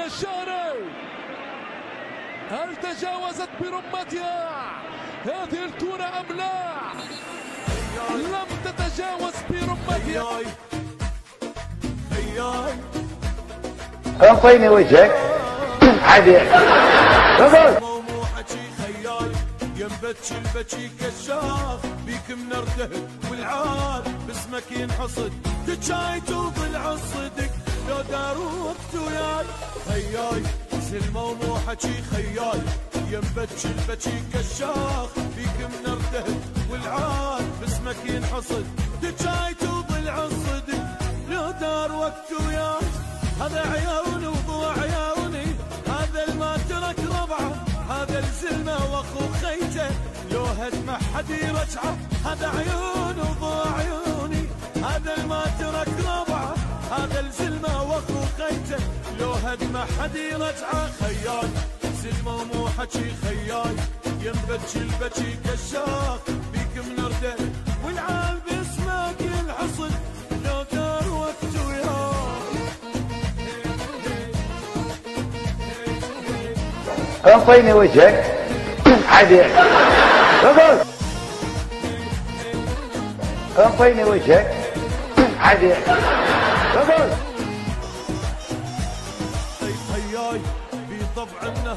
الشهري، هل تجاوزت برمتها هذه الكرة أم لا؟ لم تتجاوز برمتها. انطيني وجهك عادي. ينبتش البتشي كشاف بيك منرتهد والعار باسمك ينحصد تجايت وضلع الصدق لو دار وقت وياي خياي سلمى ومو حكي خياي ينبتش البتشي كشاف بيك منرتهد والعار باسمك ينحصد تجايت وضلع الصدق لو دار وقت وياي هذا عيوني وضوع عيوني هذا الما ترك ربعه هذا الزلمة واخو خيته لو هدمه حد يرجعه هذا عيون وضوع عيوني هذا الما ترك ربعه هذا الزلمة واخو خيته لو هدمه حد يرجعه خيال زلمة ومو حكي خيال ينبتشي البتشي كشاخ بيك منرده والعال باسمك ينحصد لو دار وقت وياه. انطيني وجهك عادي. انطيني وجهك عادي.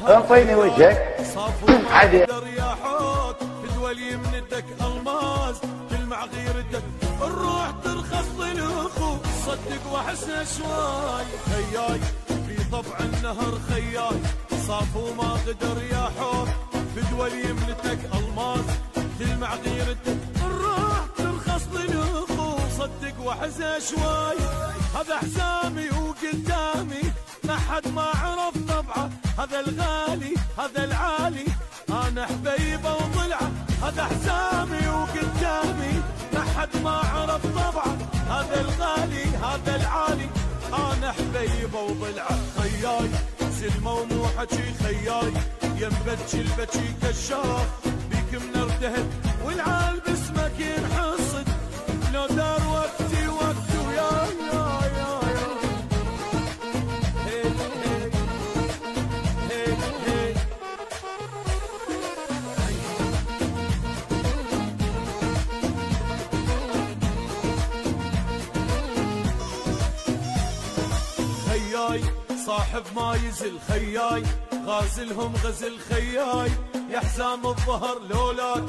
انطيني وجهك عادي. رياحوك بدول يمندك الماس تلمع غيرتك الروح ترخص للاخو صدق واحسها شوي خياي في طبع النهر خياي صافو ما غدر يا حور بدول يملتك الماس تلمع غيرتك الروح ترخص للاخو صدق وحزه شوي هذا حزامي وقدامي ما حد ما عرف طبعه هذا الغالي هذا العالي انا حبيبه وضلعه هذا حزامي وقدامي ما حد ما عرف طبعه هذا الغالي هذا العالي انا حبيبه وضلعه خياي سلمى ومو حكي خياي ينبتشي البتشي كشاف بيك منرتهد والعال باسمك ينحصد لو دار وقتي وقت وياي يا يا يا هي هي هي خياي صاحب ما يزل خياي غازلهم غزل خياي يا حزام الظهر لولاك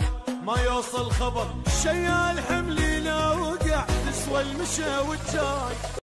ما يوصل خبر شيال حملي لا وقع تسوى المشى والجاي.